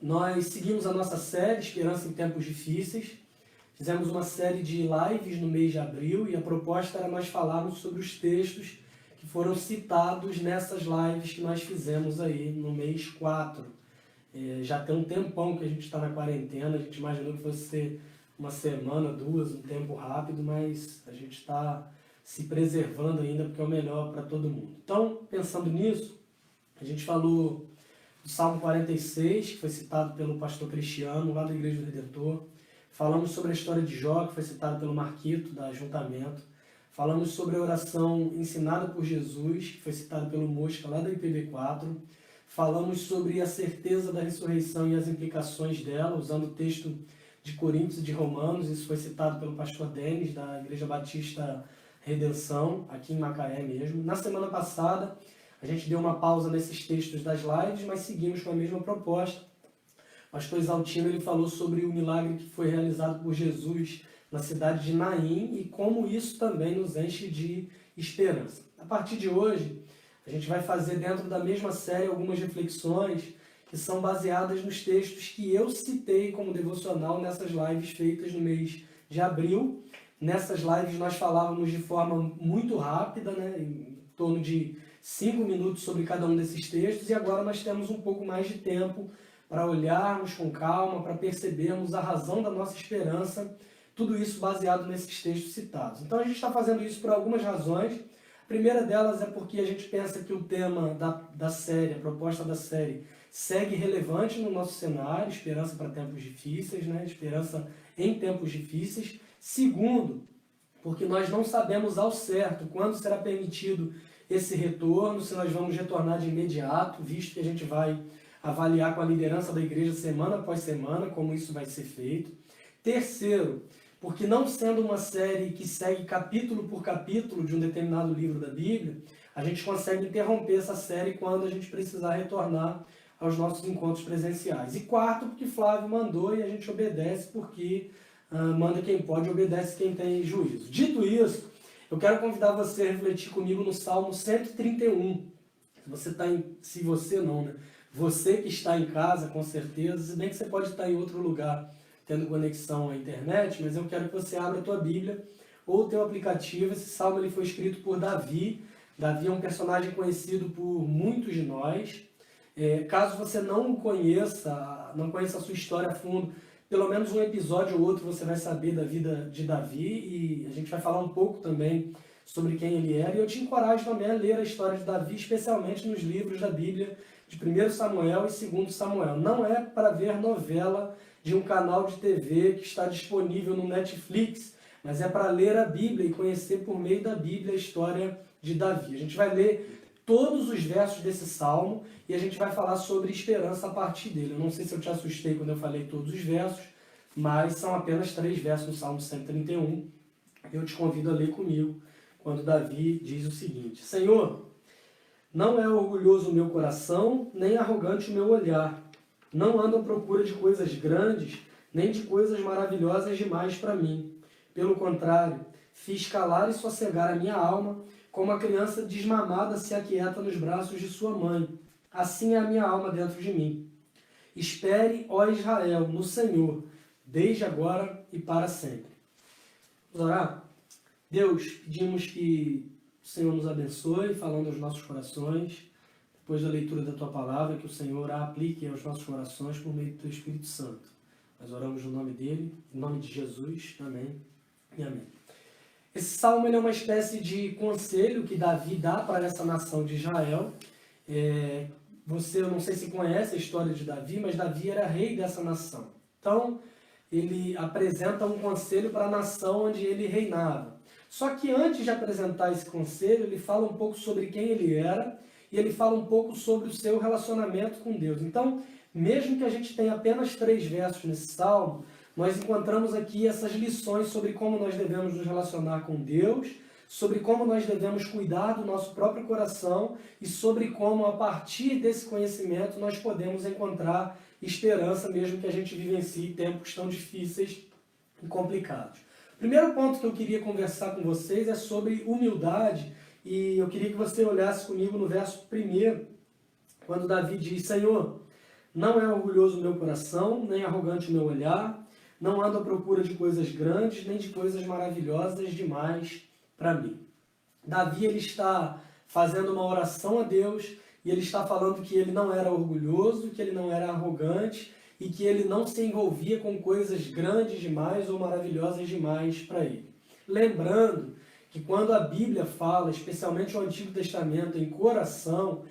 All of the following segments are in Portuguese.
Nós seguimos a nossa série Esperança em Tempos Difíceis. Fizemos uma série de lives no mês de abril e a proposta era nós falarmos sobre os textos que foram citados nessas lives que nós fizemos aí no mês 4. Já tem um tempão que a gente está na quarentena, a gente imaginou que fosse ser uma semana, duas, um tempo rápido, mas a gente está se preservando ainda porque é o melhor para todo mundo. Então, pensando nisso, a gente falou do Salmo 46, que foi citado pelo pastor Cristiano, lá da Igreja do Redentor. Falamos sobre a história de Jó, que foi citado pelo Marquito, da Ajuntamento. Falamos sobre a oração ensinada por Jesus, que foi citado pelo Mosca, lá da IPB4. Falamos sobre a certeza da ressurreição e as implicações dela, usando o texto de Coríntios e de Romanos. Isso foi citado pelo pastor Denis, da Igreja Batista Redenção, aqui em Macaé mesmo. Na semana passada, a gente deu uma pausa nesses textos das lives, mas seguimos com a mesma proposta. O pastor Exaltino ele falou sobre o milagre que foi realizado por Jesus na cidade de Naim e como isso também nos enche de esperança. A partir de hoje, a gente vai fazer dentro da mesma série algumas reflexões que são baseadas nos textos que eu citei como devocional nessas lives feitas no mês de abril. Nessas lives nós falávamos de forma muito rápida, em torno de 5 minutos sobre cada um desses textos, e agora nós temos um pouco mais de tempo para olharmos com calma, para percebermos a razão da nossa esperança, tudo isso baseado nesses textos citados. Então a gente está fazendo isso por algumas razões. A primeira delas é porque a gente pensa que o tema da série, a proposta da série, segue relevante no nosso cenário, esperança para tempos difíceis, esperança em tempos difíceis. Segundo, porque nós não sabemos ao certo quando será permitido esse retorno, se nós vamos retornar de imediato, visto que a gente vai avaliar com a liderança da igreja semana após semana como isso vai ser feito. Terceiro, porque não sendo uma série que segue capítulo por capítulo de um determinado livro da Bíblia, a gente consegue interromper essa série quando a gente precisar retornar aos nossos encontros presenciais. E quarto, porque Flávio mandou e a gente obedece porque manda quem pode, obedece quem tem juízo. Dito isso, eu quero convidar você a refletir comigo no Salmo 131. Você que está em casa, com certeza, se bem que você pode estar em outro lugar, tendo conexão à internet, mas eu quero que você abra a tua Bíblia ou o teu aplicativo. Esse salmo ele foi escrito por Davi. Davi é um personagem conhecido por muitos de nós. Caso você não conheça a sua história a fundo, pelo menos um episódio ou outro você vai saber da vida de Davi e a gente vai falar um pouco também sobre quem ele era. E eu te encorajo também a ler a história de Davi, especialmente nos livros da Bíblia de 1 Samuel e 2 Samuel. Não é para ver novela de um canal de TV que está disponível no Netflix, mas é para ler a Bíblia e conhecer por meio da Bíblia a história de Davi. A gente vai ler todos os versos desse salmo e a gente vai falar sobre esperança a partir dele. Eu não sei se eu te assustei quando eu falei todos os versos, mas são apenas 3 versos no Salmo 131. Eu te convido a ler comigo quando Davi diz o seguinte: Senhor, não é orgulhoso o meu coração, nem arrogante o meu olhar. Não ando à procura de coisas grandes, nem de coisas maravilhosas demais para mim. Pelo contrário, fiz calar e sossegar a minha alma, como a criança desmamada se aquieta nos braços de sua mãe. Assim é a minha alma dentro de mim. Espere, ó Israel, no Senhor, desde agora e para sempre. Vamos orar? Deus, pedimos que o Senhor nos abençoe, falando aos nossos corações, depois da leitura da Tua Palavra, que o Senhor a aplique aos nossos corações por meio do Teu Espírito Santo. Nós oramos no nome dEle, em nome de Jesus. Amém e amém. Esse salmo é uma espécie de conselho que Davi dá para essa nação de Israel. Eu não sei se conhece a história de Davi, mas Davi era rei dessa nação. Então, ele apresenta um conselho para a nação onde ele reinava. Só que antes de apresentar esse conselho, ele fala um pouco sobre quem ele era e ele fala um pouco sobre o seu relacionamento com Deus. Então, mesmo que a gente tenha apenas 3 versos nesse salmo, nós encontramos aqui essas lições sobre como nós devemos nos relacionar com Deus, sobre como nós devemos cuidar do nosso próprio coração e sobre como, a partir desse conhecimento, nós podemos encontrar esperança, mesmo que a gente vivencie tempos tão difíceis e complicados. O primeiro ponto que eu queria conversar com vocês é sobre humildade, e eu queria que você olhasse comigo no verso 1, quando Davi diz: Senhor, Não é orgulhoso o meu coração, nem arrogante o meu olhar. Não ando à procura de coisas grandes, nem de coisas maravilhosas demais para mim. Davi, ele está fazendo uma oração a Deus e ele está falando que ele não era orgulhoso, que ele não era arrogante e que ele não se envolvia com coisas grandes demais ou maravilhosas demais para ele. Lembrando que quando a Bíblia fala, especialmente o Antigo Testamento, em coração,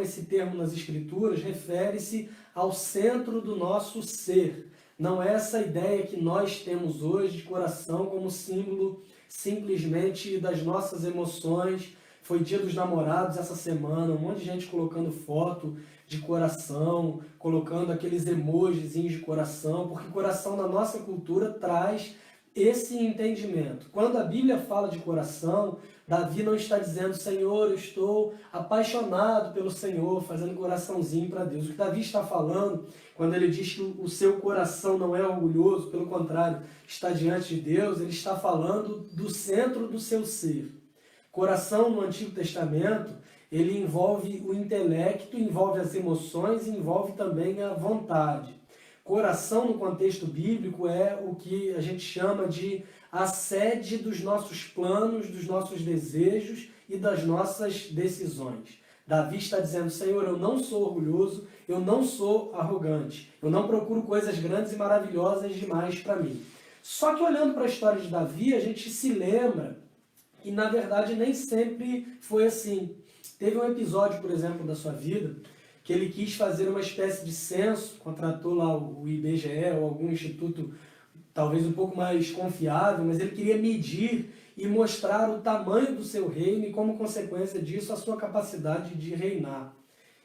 esse termo nas Escrituras, refere-se ao centro do nosso ser. Não é essa ideia que nós temos hoje de coração como símbolo simplesmente das nossas emoções. Foi Dia dos Namorados essa semana, um monte de gente colocando foto de coração, colocando aqueles emojizinhos de coração, porque coração na nossa cultura traz esse entendimento. Quando a Bíblia fala de coração, Davi não está dizendo, Senhor, eu estou apaixonado pelo Senhor, fazendo coraçãozinho para Deus. O que Davi está falando, quando ele diz que o seu coração não é orgulhoso, pelo contrário, está diante de Deus, ele está falando do centro do seu ser. Coração no Antigo Testamento, ele envolve o intelecto, envolve as emoções e envolve também a vontade. Coração, no contexto bíblico, é o que a gente chama de a sede dos nossos planos, dos nossos desejos e das nossas decisões. Davi está dizendo, Senhor, eu não sou orgulhoso, eu não sou arrogante, eu não procuro coisas grandes e maravilhosas demais para mim. Só que olhando para a história de Davi, a gente se lembra que, na verdade, nem sempre foi assim. Teve um episódio, por exemplo, da sua vida, que ele quis fazer uma espécie de censo, contratou lá o IBGE ou algum instituto talvez um pouco mais confiável, mas ele queria medir e mostrar o tamanho do seu reino e, como consequência disso, a sua capacidade de reinar.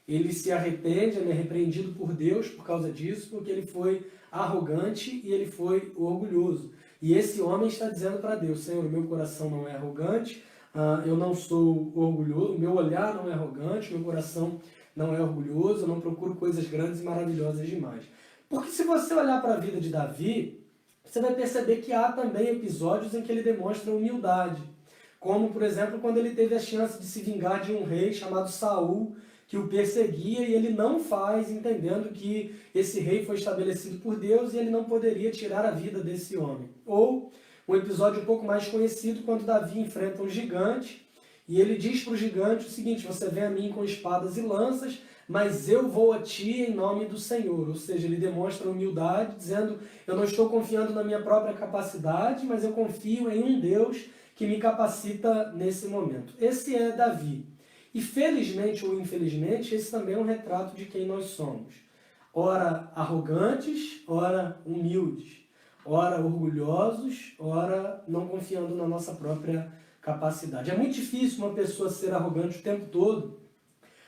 Ele se arrepende, ele é repreendido por Deus por causa disso, porque ele foi arrogante e ele foi orgulhoso. E esse homem está dizendo para Deus, Senhor, o meu coração não é arrogante, eu não sou orgulhoso, o meu olhar não é arrogante, o meu coração não é orgulhoso, eu não procuro coisas grandes e maravilhosas demais. Porque se você olhar para a vida de Davi, você vai perceber que há também episódios em que ele demonstra humildade. Como, por exemplo, quando ele teve a chance de se vingar de um rei chamado Saul, que o perseguia, e ele não faz, entendendo que esse rei foi estabelecido por Deus e ele não poderia tirar a vida desse homem. Ou um episódio um pouco mais conhecido, quando Davi enfrenta um gigante, e ele diz para o gigante o seguinte, você vem a mim com espadas e lanças, mas eu vou a ti em nome do Senhor. Ou seja, ele demonstra humildade, dizendo, eu não estou confiando na minha própria capacidade, mas eu confio em um Deus que me capacita nesse momento. Esse é Davi. E felizmente ou infelizmente, esse também é um retrato de quem nós somos. Ora arrogantes, ora humildes. Ora orgulhosos, ora não confiando na nossa própria capacidade. É muito difícil uma pessoa ser arrogante o tempo todo,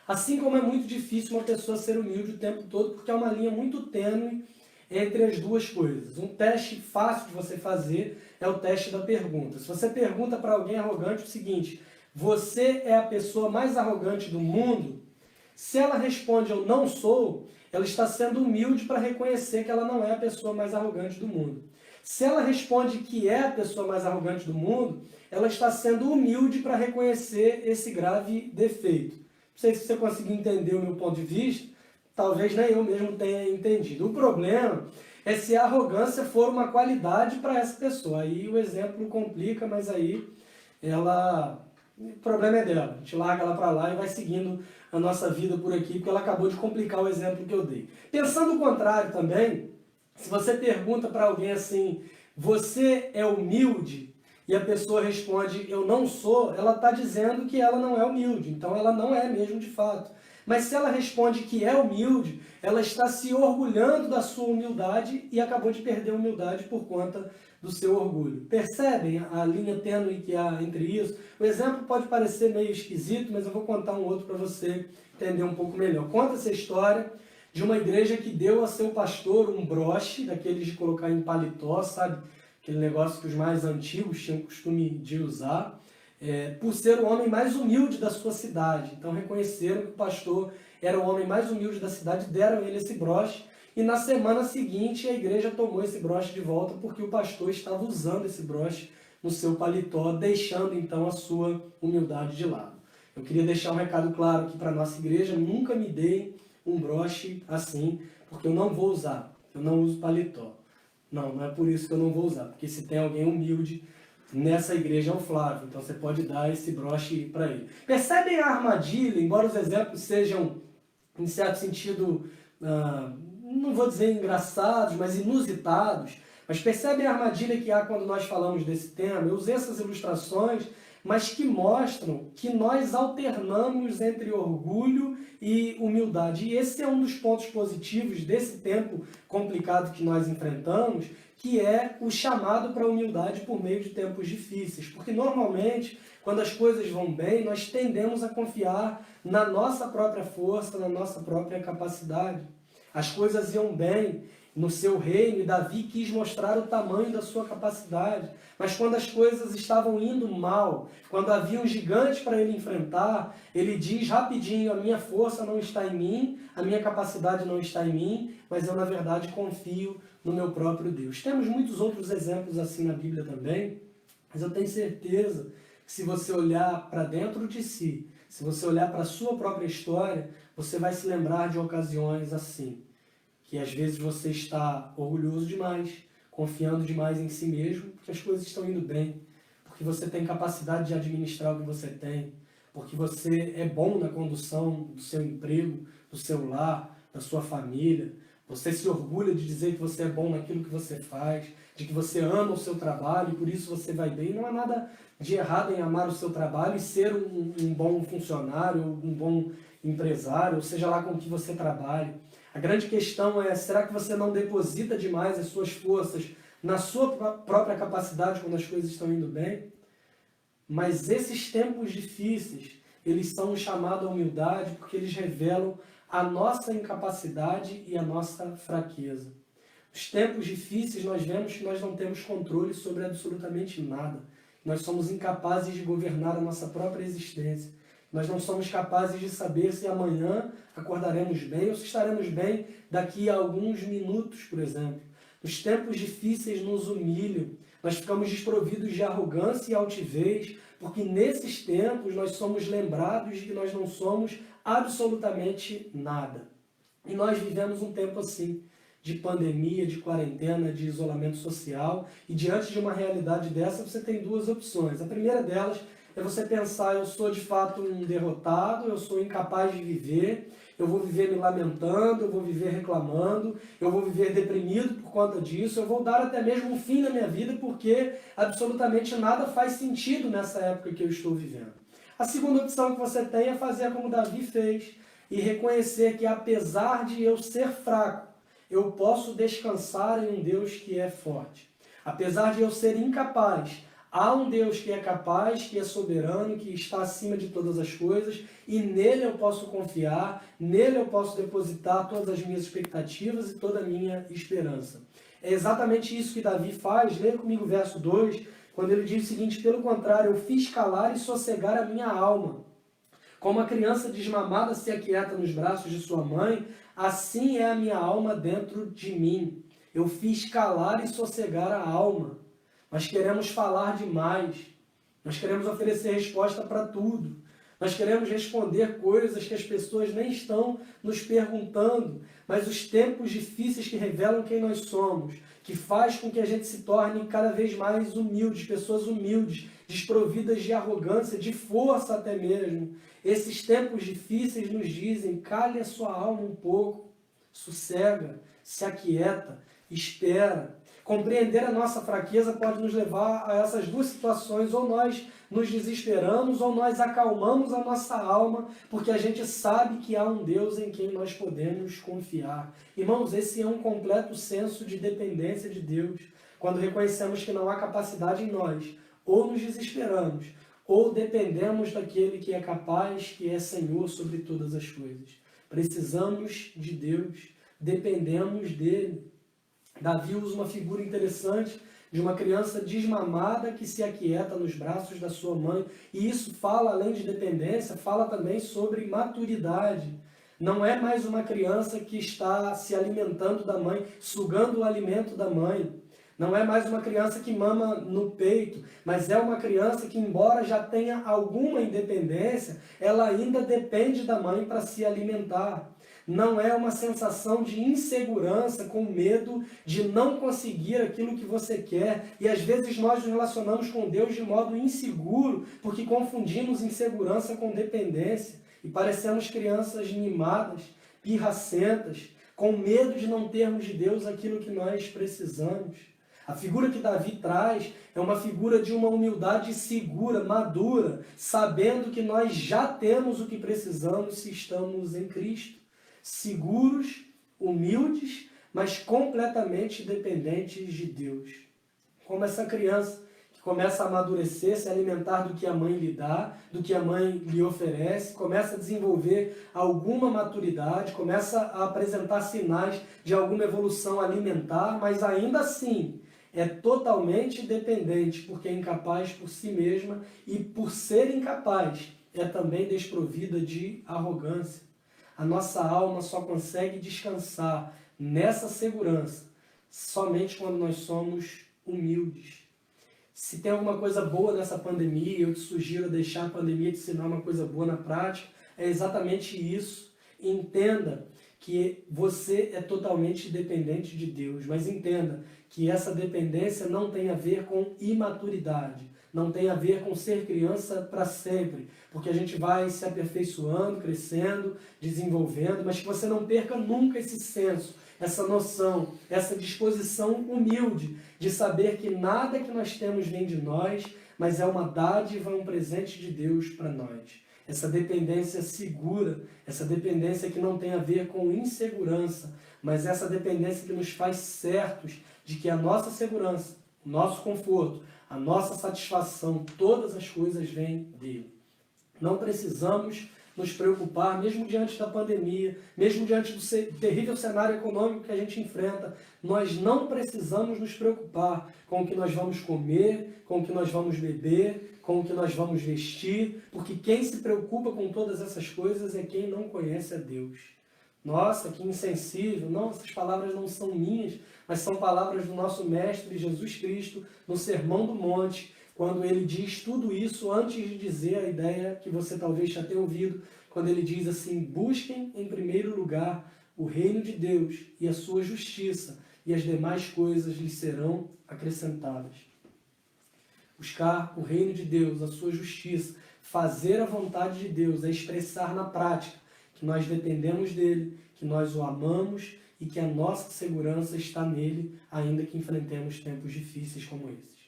assim como é muito difícil uma pessoa ser humilde o tempo todo, porque é uma linha muito tênue entre as duas coisas. Um teste fácil de você fazer é o teste da pergunta. Se você pergunta para alguém arrogante o seguinte, você é a pessoa mais arrogante do mundo? Se ela responde eu não sou, ela está sendo humilde para reconhecer que ela não é a pessoa mais arrogante do mundo. Se ela responde que é a pessoa mais arrogante do mundo, ela está sendo humilde para reconhecer esse grave defeito. Não sei se você conseguiu entender o meu ponto de vista, talvez nem eu mesmo tenha entendido. O problema é se a arrogância for uma qualidade para essa pessoa. Aí o exemplo complica, mas aí o problema é dela. A gente larga ela para lá e vai seguindo a nossa vida por aqui, porque ela acabou de complicar o exemplo que eu dei. Pensando o contrário também, se você pergunta para alguém assim, você é humilde? E a pessoa responde, eu não sou, ela está dizendo que ela não é humilde, então ela não é mesmo de fato. Mas se ela responde que é humilde, ela está se orgulhando da sua humildade e acabou de perder a humildade por conta do seu orgulho. Percebem a linha tênue que há entre isso? O exemplo pode parecer meio esquisito, mas eu vou contar um outro para você entender um pouco melhor. Conta essa história de uma igreja que deu a seu pastor um broche, daqueles de colocar em paletó, sabe? Aquele negócio que os mais antigos tinham costume de usar, por ser o homem mais humilde da sua cidade. Então reconheceram que o pastor era o homem mais humilde da cidade, deram a ele esse broche, e na semana seguinte a igreja tomou esse broche de volta porque o pastor estava usando esse broche no seu paletó, deixando então a sua humildade de lado. Eu queria deixar um recado claro aqui para a nossa igreja, nunca me deem um broche assim, porque eu não vou usar. Eu não uso paletó. Não, não é por isso que eu não vou usar, porque se tem alguém humilde nessa igreja é o Flávio, então você pode dar esse broche para ele. Percebem a armadilha, embora os exemplos sejam, em certo sentido, não vou dizer engraçados, mas inusitados, mas percebem a armadilha que há quando nós falamos desse tema? Eu usei essas ilustrações, mas que mostram que nós alternamos entre orgulho e humildade. E esse é um dos pontos positivos desse tempo complicado que nós enfrentamos, que é o chamado para a humildade por meio de tempos difíceis. Porque normalmente, quando as coisas vão bem, nós tendemos a confiar na nossa própria força, na nossa própria capacidade. As coisas iam bem no seu reino e Davi quis mostrar o tamanho da sua capacidade. Mas quando as coisas estavam indo mal, quando havia um gigante para ele enfrentar, ele diz rapidinho: a minha força não está em mim, a minha capacidade não está em mim, mas eu na verdade confio no meu próprio Deus. Temos muitos outros exemplos assim na Bíblia também, mas eu tenho certeza que se você olhar para dentro de si, se você olhar para a sua própria história, você vai se lembrar de ocasiões assim, que às vezes você está orgulhoso demais, confiando demais em si mesmo, porque as coisas estão indo bem, porque você tem capacidade de administrar o que você tem, porque você é bom na condução do seu emprego, do seu lar, da sua família. Você se orgulha de dizer que você é bom naquilo que você faz, de que você ama o seu trabalho e por isso você vai bem. Não há nada de errado em amar o seu trabalho e ser um bom funcionário, um bom empresário, ou seja lá com que você trabalhe. A grande questão é, será que você não deposita demais as suas forças na sua própria capacidade quando as coisas estão indo bem? Mas esses tempos difíceis, eles são um chamado à humildade porque eles revelam a nossa incapacidade e a nossa fraqueza. Nos tempos difíceis nós vemos que nós não temos controle sobre absolutamente nada. Nós somos incapazes de governar a nossa própria existência. Nós não somos capazes de saber se amanhã acordaremos bem ou se estaremos bem daqui a alguns minutos, por exemplo. Os tempos difíceis nos humilham. Nós ficamos desprovidos de arrogância e altivez, porque nesses tempos nós somos lembrados de que nós não somos absolutamente nada. E nós vivemos um tempo assim, de pandemia, de quarentena, de isolamento social, e diante de uma realidade dessa você tem duas opções. A primeira delas é você pensar: eu sou de fato um derrotado, eu sou incapaz de viver, eu vou viver me lamentando, eu vou viver reclamando, eu vou viver deprimido por conta disso, eu vou dar até mesmo um fim na minha vida porque absolutamente nada faz sentido nessa época que eu estou vivendo. A segunda opção que você tem é fazer como Davi fez e reconhecer que apesar de eu ser fraco, eu posso descansar em um Deus que é forte. Apesar de eu ser incapaz, há um Deus que é capaz, que é soberano, que está acima de todas as coisas, e nele eu posso confiar, nele eu posso depositar todas as minhas expectativas e toda a minha esperança. É exatamente isso que Davi faz. Leia comigo o verso 2, quando ele diz o seguinte: pelo contrário, eu fiz calar e sossegar a minha alma. Como a criança desmamada se aquieta nos braços de sua mãe, assim é a minha alma dentro de mim. Eu fiz calar e sossegar a alma. Nós queremos falar demais. Nós queremos oferecer resposta para tudo. Nós queremos responder coisas que as pessoas nem estão nos perguntando. Mas os tempos difíceis que revelam quem nós somos, que faz com que a gente se torne cada vez mais humildes, pessoas humildes, desprovidas de arrogância, de força até mesmo. Esses tempos difíceis nos dizem: cale a sua alma um pouco, sossega, se aquieta, espera. Compreender a nossa fraqueza pode nos levar a essas duas situações: ou nós nos desesperamos, ou nós acalmamos a nossa alma, porque a gente sabe que há um Deus em quem nós podemos confiar. Irmãos, esse é um completo senso de dependência de Deus. Quando reconhecemos que não há capacidade em nós, ou nos desesperamos, ou dependemos daquele que é capaz, que é Senhor sobre todas as coisas. Precisamos de Deus, dependemos dele. Davi usa uma figura interessante de uma criança desmamada que se aquieta nos braços da sua mãe. E isso fala, além de dependência, fala também sobre maturidade. Não é mais uma criança que está se alimentando da mãe, sugando o alimento da mãe. Não é mais uma criança que mama no peito, mas é uma criança que, embora já tenha alguma independência, ela ainda depende da mãe para se alimentar. não é uma sensação de insegurança, com medo de não conseguir aquilo que você quer. E às vezes nós nos relacionamos com Deus de modo inseguro, porque confundimos insegurança com dependência. E parecemos crianças mimadas, pirracentas, com medo de não termos de Deus aquilo que nós precisamos. A figura que Davi traz é uma figura de uma humildade segura, madura, sabendo que nós já temos o que precisamos se estamos em Cristo. Seguros, humildes, mas completamente dependentes de Deus. Como essa criança que começa a amadurecer, se alimentar do que a mãe lhe dá, do que a mãe lhe oferece, começa a desenvolver alguma maturidade, começa a apresentar sinais de alguma evolução alimentar, mas ainda assim é totalmente dependente, porque é incapaz por si mesma e por ser incapaz é também desprovida de arrogância. A nossa alma só consegue descansar nessa segurança somente quando nós somos humildes. Se tem alguma coisa boa nessa pandemia, eu te sugiro deixar a pandemia te ensinar uma coisa boa na prática, é exatamente isso. Entenda que você é totalmente dependente de Deus, mas entenda que essa dependência não tem a ver com imaturidade, não tem a ver com ser criança para sempre, porque a gente vai se aperfeiçoando, crescendo, desenvolvendo, mas que você não perca nunca esse senso, essa noção, essa disposição humilde de saber que nada que nós temos vem de nós, mas é uma dádiva, um presente de Deus para nós. Essa dependência segura, essa dependência que não tem a ver com insegurança, mas essa dependência que nos faz certos de que a nossa segurança, o nosso conforto, a nossa satisfação, todas as coisas vêm dele. Não precisamos nos preocupar, mesmo diante da pandemia, mesmo diante do terrível cenário econômico que a gente enfrenta, nós não precisamos nos preocupar com o que nós vamos comer, com o que nós vamos beber, com o que nós vamos vestir, porque quem se preocupa com todas essas coisas é quem não conhece a Deus. Nossa, que insensível! Não, essas palavras não são minhas, mas são palavras do nosso Mestre Jesus Cristo no Sermão do Monte, quando ele diz tudo isso antes de dizer a ideia que você talvez já tenha ouvido, quando ele diz assim: busquem em primeiro lugar o reino de Deus e a sua justiça, e as demais coisas lhes serão acrescentadas. Buscar o reino de Deus, a sua justiça, fazer a vontade de Deus, é expressar na prática que nós dependemos dele, que nós o amamos e que a nossa segurança está nele, ainda que enfrentemos tempos difíceis como esses.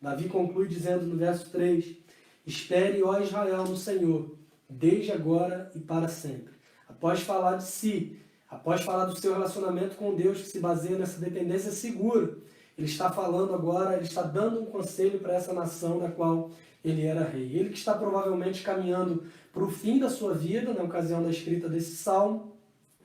Davi conclui dizendo no verso 3, espere, ó Israel, no Senhor, desde agora e para sempre. Após falar de si, após falar do seu relacionamento com Deus, que se baseia nessa dependência segura, ele está falando agora, ele está dando um conselho para essa nação da qual ele era rei. Ele que está provavelmente caminhando para o fim da sua vida, na ocasião da escrita desse salmo,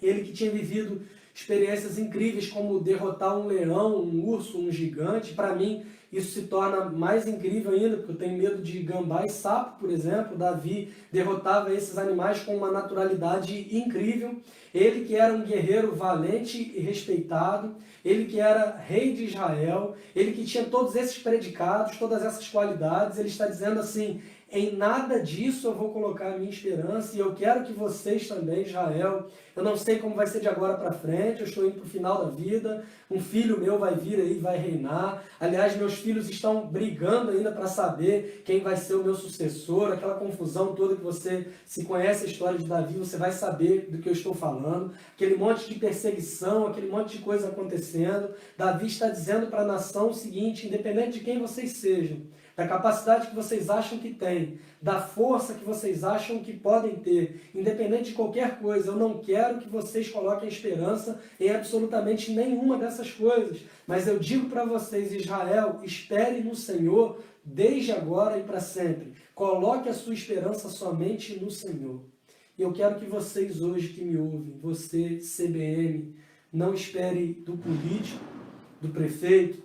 ele que tinha vivido experiências incríveis como derrotar um leão, um urso, um gigante. Para mim, isso se torna mais incrível ainda, porque eu tenho medo de gambá e sapo, por exemplo. Davi derrotava esses animais com uma naturalidade incrível. Ele que era um guerreiro valente e respeitado, ele que era rei de Israel, ele que tinha todos esses predicados, todas essas qualidades, ele está dizendo assim: em nada disso eu vou colocar a minha esperança, e eu quero que vocês também, Israel, eu não sei como vai ser de agora para frente, eu estou indo para o final da vida, um filho meu vai vir aí e vai reinar. Aliás, meus filhos estão brigando ainda para saber quem vai ser o meu sucessor, aquela confusão toda que você, se conhece a história de Davi, você vai saber do que eu estou falando, aquele monte de perseguição, aquele monte de coisa acontecendo. Davi está dizendo para a nação o seguinte: independente de quem vocês sejam, da capacidade que vocês acham que têm, da força que vocês acham que podem ter, independente de qualquer coisa, eu não quero que vocês coloquem esperança em absolutamente nenhuma dessas coisas. Mas eu digo para vocês, Israel, espere no Senhor desde agora e para sempre. Coloque a sua esperança somente no Senhor. E eu quero que vocês hoje que me ouvem, você, CBM, não espere do político, do prefeito,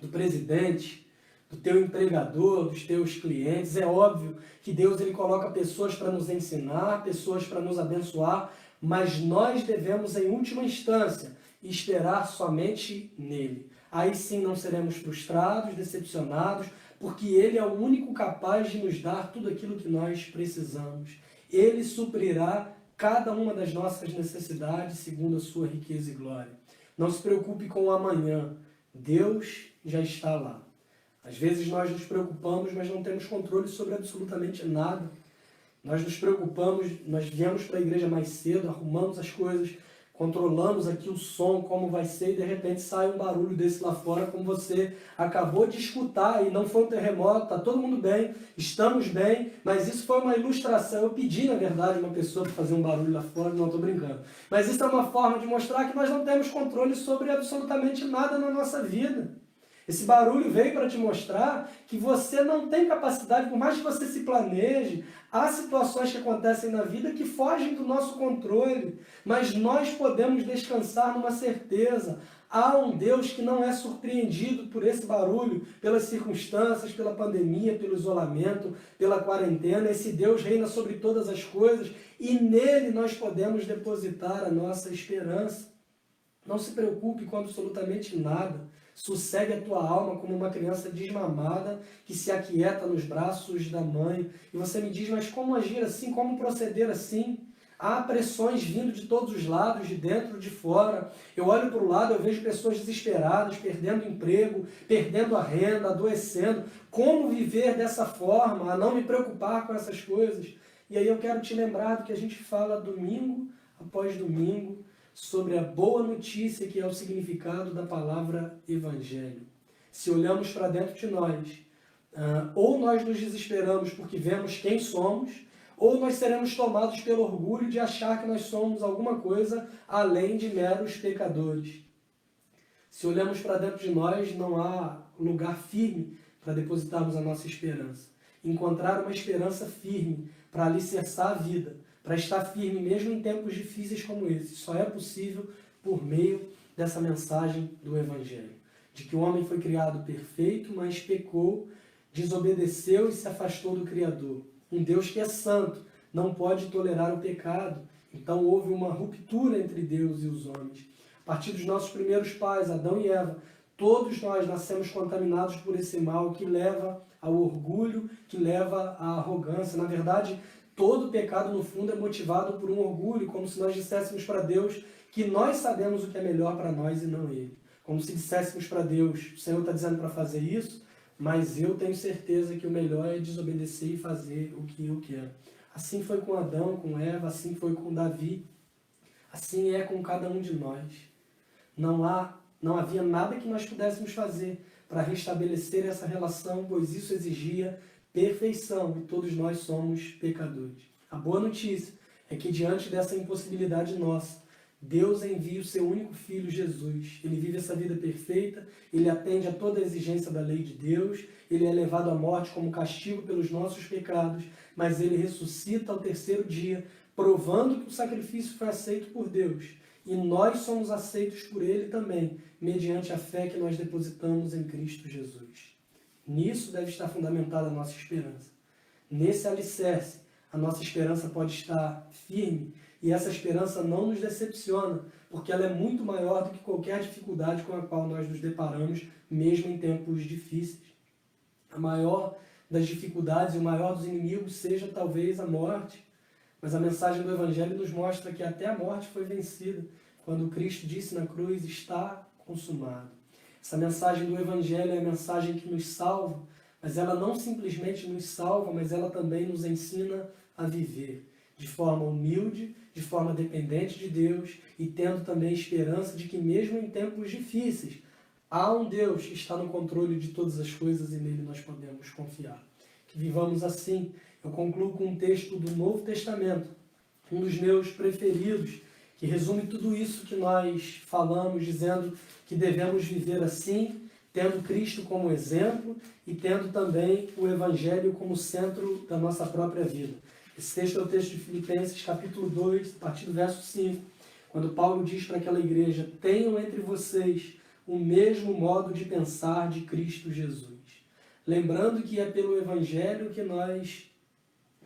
do presidente, do teu empregador, dos teus clientes. É óbvio que Deus ele coloca pessoas para nos ensinar, pessoas para nos abençoar, mas nós devemos, em última instância, esperar somente nele. Aí sim não seremos frustrados, decepcionados, porque ele é o único capaz de nos dar tudo aquilo que nós precisamos. Ele suprirá cada uma das nossas necessidades segundo a sua riqueza e glória. Não se preocupe com o amanhã, Deus já está lá. Às vezes nós nos preocupamos, mas não temos controle sobre absolutamente nada. Nós nos preocupamos, nós viemos para a igreja mais cedo, arrumamos as coisas, controlamos aqui o som, como vai ser, e de repente sai um barulho desse lá fora, como você acabou de escutar, e não foi um terremoto, está todo mundo bem, estamos bem, mas isso foi uma ilustração. Eu pedi, na verdade, uma pessoa para fazer um barulho lá fora, não estou brincando. Mas isso é uma forma de mostrar que nós não temos controle sobre absolutamente nada na nossa vida. Esse barulho veio para te mostrar que você não tem capacidade, por mais que você se planeje, há situações que acontecem na vida que fogem do nosso controle, mas nós podemos descansar numa certeza. Há um Deus que não é surpreendido por esse barulho, pelas circunstâncias, pela pandemia, pelo isolamento, pela quarentena. Esse Deus reina sobre todas as coisas e nele nós podemos depositar a nossa esperança. Não se preocupe com absolutamente nada. Sossegue a tua alma como uma criança desmamada que se aquieta nos braços da mãe. E você me diz, mas como agir assim? Como proceder assim? Há pressões vindo de todos os lados, de dentro, de fora. Eu olho para o lado, eu vejo pessoas desesperadas, perdendo emprego, perdendo a renda, adoecendo. Como viver dessa forma, a não me preocupar com essas coisas? E aí eu quero te lembrar do que a gente fala domingo após domingo, sobre a boa notícia que é o significado da palavra evangelho. Se olhamos para dentro de nós, ou nós nos desesperamos porque vemos quem somos, ou nós seremos tomados pelo orgulho de achar que nós somos alguma coisa além de meros pecadores. Se olhamos para dentro de nós, não há lugar firme para depositarmos a nossa esperança. Encontrar uma esperança firme para alicerçar a vida, para estar firme mesmo em tempos difíceis como esse. Só é possível por meio dessa mensagem do Evangelho. De que o homem foi criado perfeito, mas pecou, desobedeceu e se afastou do Criador. Um Deus que é santo, não pode tolerar o pecado. Então houve uma ruptura entre Deus e os homens. A partir dos nossos primeiros pais, Adão e Eva, todos nós nascemos contaminados por esse mal que leva ao orgulho, que leva à arrogância. Na verdade, todo pecado, no fundo, é motivado por um orgulho, como se nós disséssemos para Deus que nós sabemos o que é melhor para nós e não Ele. Como se disséssemos para Deus, o Senhor está dizendo para fazer isso, mas eu tenho certeza que o melhor é desobedecer e fazer o que eu quero. Assim foi com Adão, com Eva, assim foi com Davi, assim é com cada um de nós. Não havia nada que nós pudéssemos fazer para restabelecer essa relação, pois isso exigia perfeição, e todos nós somos pecadores. A boa notícia é que diante dessa impossibilidade nossa, Deus envia o seu único Filho, Jesus. Ele vive essa vida perfeita, ele atende a toda a exigência da lei de Deus, ele é levado à morte como castigo pelos nossos pecados, mas ele ressuscita ao terceiro dia, provando que o sacrifício foi aceito por Deus. E nós somos aceitos por ele também, mediante a fé que nós depositamos em Cristo Jesus. Nisso deve estar fundamentada a nossa esperança. Nesse alicerce, a nossa esperança pode estar firme e essa esperança não nos decepciona, porque ela é muito maior do que qualquer dificuldade com a qual nós nos deparamos, mesmo em tempos difíceis. A maior das dificuldades e o maior dos inimigos seja talvez a morte, mas a mensagem do Evangelho nos mostra que até a morte foi vencida, quando Cristo disse na cruz, está consumado. Essa mensagem do Evangelho é a mensagem que nos salva, mas ela não simplesmente nos salva, mas ela também nos ensina a viver de forma humilde, de forma dependente de Deus e tendo também esperança de que mesmo em tempos difíceis, há um Deus que está no controle de todas as coisas e nele nós podemos confiar. Que vivamos assim. Eu concluo com um texto do Novo Testamento, um dos meus preferidos, que resume tudo isso que nós falamos, dizendo que devemos viver assim, tendo Cristo como exemplo e tendo também o Evangelho como centro da nossa própria vida. Esse texto é o texto de Filipenses, capítulo 2, a partir do verso 5, quando Paulo diz para aquela igreja: tenham entre vocês o mesmo modo de pensar de Cristo Jesus. Lembrando que é pelo Evangelho que nós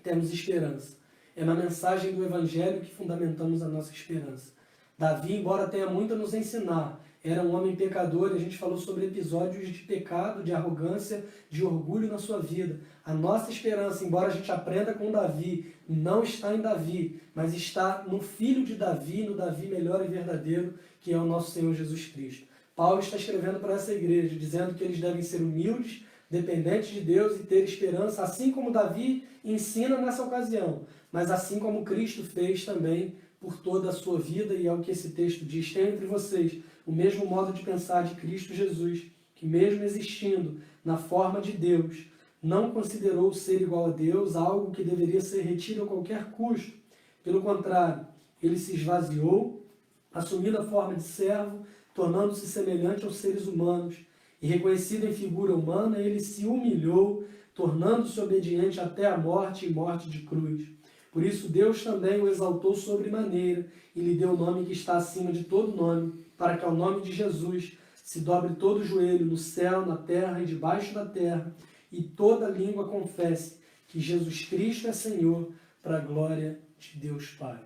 temos esperança. É na mensagem do Evangelho que fundamentamos a nossa esperança. Davi, embora tenha muito a nos ensinar, era um homem pecador, e a gente falou sobre episódios de pecado, de arrogância, de orgulho na sua vida. A nossa esperança, embora a gente aprenda com Davi, não está em Davi, mas está no filho de Davi, no Davi melhor e verdadeiro, que é o nosso Senhor Jesus Cristo. Paulo está escrevendo para essa igreja, dizendo que eles devem ser humildes, dependentes de Deus e ter esperança, assim como Davi ensina nessa ocasião, mas assim como Cristo fez também por toda a sua vida, e é o que esse texto diz: tem entre vocês o mesmo modo de pensar de Cristo Jesus, que mesmo existindo na forma de Deus, não considerou ser igual a Deus algo que deveria ser retido a qualquer custo. Pelo contrário, ele se esvaziou, assumindo a forma de servo, tornando-se semelhante aos seres humanos, e reconhecido em figura humana, ele se humilhou, tornando-se obediente até a morte e morte de cruz. Por isso Deus também o exaltou sobremaneira e lhe deu o nome que está acima de todo nome, para que ao nome de Jesus se dobre todo o joelho no céu, na terra e debaixo da terra, e toda língua confesse que Jesus Cristo é Senhor, para a glória de Deus Pai.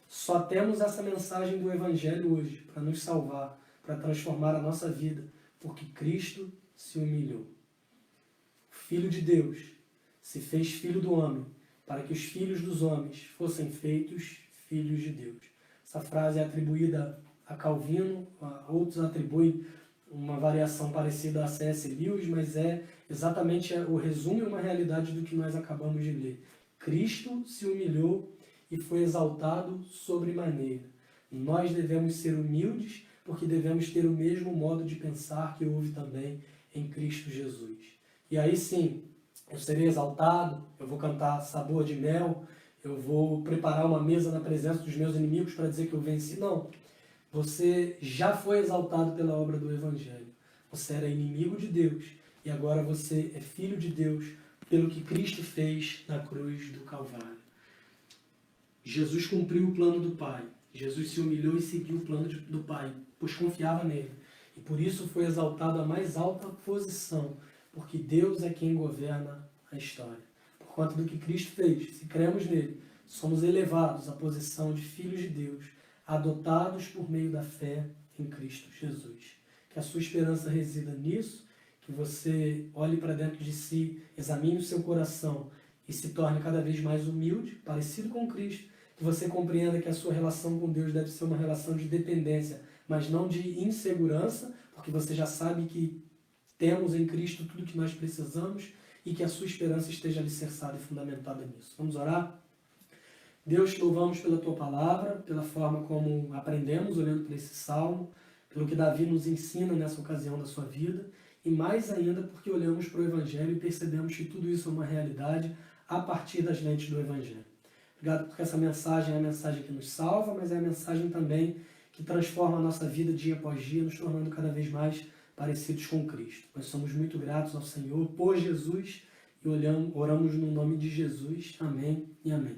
Só temos essa mensagem do Evangelho hoje para nos salvar, para transformar a nossa vida, porque Cristo se humilhou. O Filho de Deus se fez filho do homem, para que os filhos dos homens fossem feitos filhos de Deus. Essa frase é atribuída a Calvino, outros atribuem uma variação parecida a C.S. Lewis, mas é exatamente o resumo e uma realidade do que nós acabamos de ler. Cristo se humilhou e foi exaltado sobremaneira. Nós devemos ser humildes, porque devemos ter o mesmo modo de pensar que houve também em Cristo Jesus. E aí sim, eu serei exaltado, eu vou cantar sabor de mel, eu vou preparar uma mesa na presença dos meus inimigos para dizer que eu venci. Não. Você já foi exaltado pela obra do Evangelho. Você era inimigo de Deus e agora você é filho de Deus pelo que Cristo fez na cruz do Calvário. Jesus cumpriu o plano do Pai. Jesus se humilhou e seguiu o plano do Pai, pois confiava nele. E por isso foi exaltado à mais alta posição, porque Deus é quem governa a história. Por conta do que Cristo fez, se cremos nele, somos elevados à posição de filhos de Deus, adotados por meio da fé em Cristo Jesus. Que a sua esperança resida nisso, que você olhe para dentro de si, examine o seu coração e se torne cada vez mais humilde, parecido com Cristo, que você compreenda que a sua relação com Deus deve ser uma relação de dependência, mas não de insegurança, porque você já sabe que temos em Cristo tudo que nós precisamos e que a sua esperança esteja alicerçada e fundamentada nisso. Vamos orar? Deus, te louvamos pela tua palavra, pela forma como aprendemos olhando para esse salmo, pelo que Davi nos ensina nessa ocasião da sua vida, e mais ainda porque olhamos para o Evangelho e percebemos que tudo isso é uma realidade a partir das lentes do Evangelho. Obrigado porque essa mensagem é a mensagem que nos salva, mas é a mensagem também que transforma a nossa vida dia após dia, nos tornando cada vez mais parecidos com Cristo. Nós somos muito gratos ao Senhor por Jesus e oramos no nome de Jesus. Amém e amém.